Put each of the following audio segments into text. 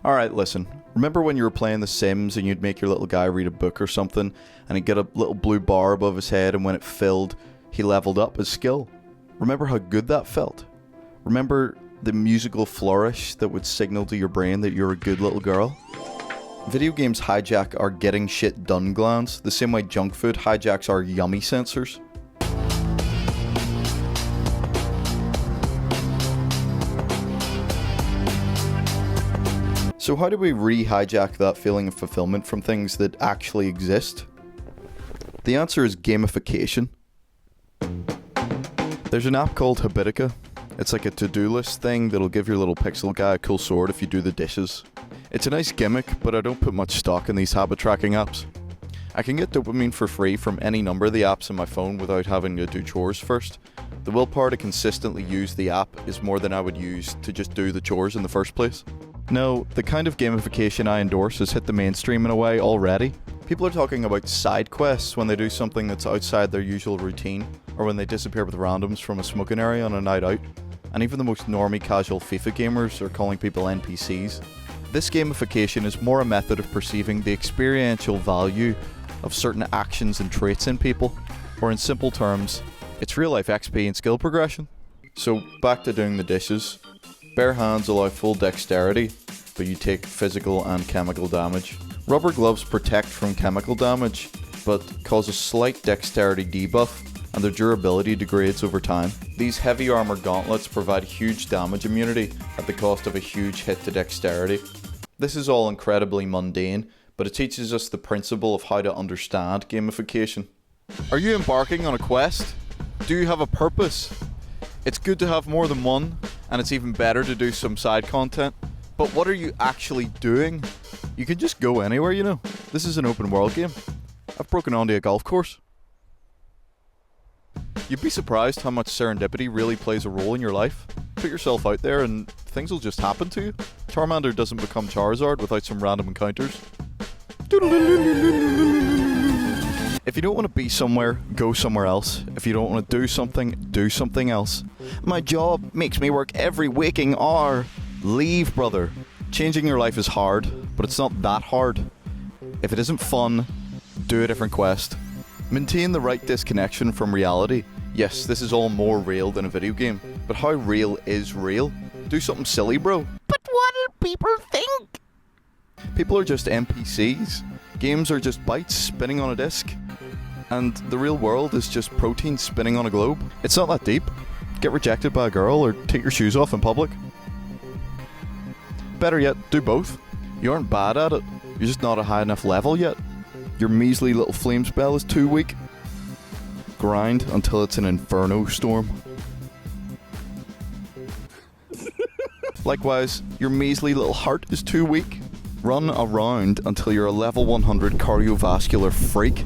Alright, listen. Remember when you were playing The Sims and you'd make your little guy read a book or something, and he'd get a little blue bar above his head, and when it filled, he leveled up his skill? Remember how good that felt? Remember the musical flourish that would signal to your brain that you're a good little girl? Video games hijack our getting shit done glands, the same way junk food hijacks our yummy sensors. So how do we re-hijack that feeling of fulfillment from things that actually exist? The answer is gamification. There's an app called Habitica. It's like a to-do list thing that'll give your little pixel guy a cool sword if you do the dishes. It's a nice gimmick, but I don't put much stock in these habit tracking apps. I can get dopamine for free from any number of the apps on my phone without having to do chores first. The willpower to consistently use the app is more than I would use to just do the chores in the first place. No, the kind of gamification I endorse has hit the mainstream in a way already. People are talking about side quests when they do something that's outside their usual routine, or when they disappear with randoms from a smoking area on a night out. And even the most normie casual FIFA gamers are calling people NPCs. This gamification is more a method of perceiving the experiential value of certain actions and traits in people, or in simple terms, it's real life XP and skill progression. So back to doing the dishes. Bare hands allow full dexterity, but you take physical and chemical damage. Rubber gloves protect from chemical damage, but cause a slight dexterity debuff, and their durability degrades over time. These heavy armor gauntlets provide huge damage immunity at the cost of a huge hit to dexterity. This is all incredibly mundane, but it teaches us the principle of how to understand gamification. Are you embarking on a quest? Do you have a purpose? It's good to have more than one, and it's even better to do some side content. But what are you actually doing? You can just go anywhere, you know. This is an open world game. I've broken onto a golf course. You'd be surprised how much serendipity really plays a role in your life. Put yourself out there and things will just happen to you. Charmander doesn't become Charizard without some random encounters. If you don't want to be somewhere, go somewhere else. If you don't want to do something else. My job makes me work every waking hour. Leave, brother. Changing your life is hard, but it's not that hard. If it isn't fun, do a different quest. Maintain the right disconnection from reality. Yes, this is all more real than a video game, but how real is real? Do something silly, bro. But what'll people think? People are just NPCs. Games are just bytes spinning on a disc. And the real world is just protein spinning on a globe. It's not that deep. Get rejected by a girl or take your shoes off in public. Better yet, do both. You aren't bad at it. You're just not at a high enough level yet. Your measly little flame spell is too weak. Grind until it's an inferno storm. Likewise, your measly little heart is too weak. Run around until you're a level 100 cardiovascular freak.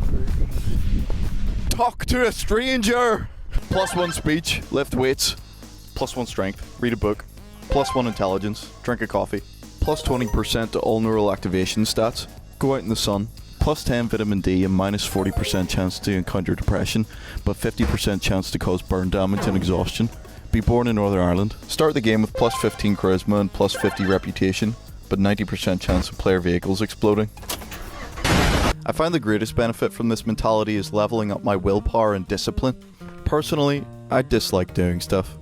Talk to a stranger! +1 speech, lift weights, +1 strength, read a book, +1 intelligence, drink a coffee, +20% to all neural activation stats, go out in the sun, +10 vitamin D and -40% chance to encounter depression, but 50% chance to cause burn damage and exhaustion. Be born in Northern Ireland. Start the game with +15 charisma and +50 reputation, but 90% chance of player vehicles exploding. I find the greatest benefit from this mentality is leveling up my willpower and discipline. Personally, I dislike doing stuff.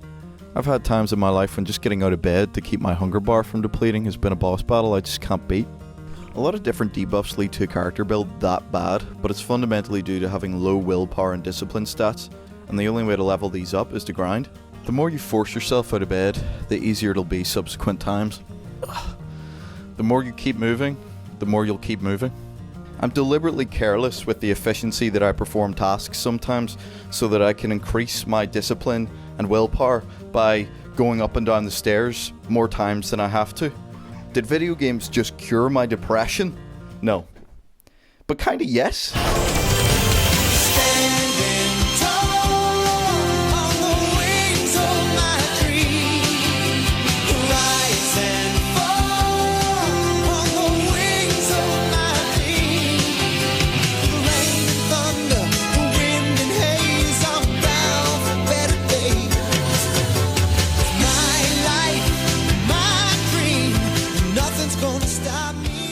I've had times in my life when just getting out of bed to keep my hunger bar from depleting has been a boss battle I just can't beat. A lot of different debuffs lead to a character build that bad, but it's fundamentally due to having low willpower and discipline stats, and the only way to level these up is to grind. The more you force yourself out of bed, the easier it'll be subsequent times. The more you keep moving, the more you'll keep moving. I'm deliberately careless with the efficiency that I perform tasks sometimes so that I can increase my discipline and willpower by going up and down the stairs more times than I have to. Did video games just cure my depression? No. But kinda yes. Nothing's What's gonna stop me?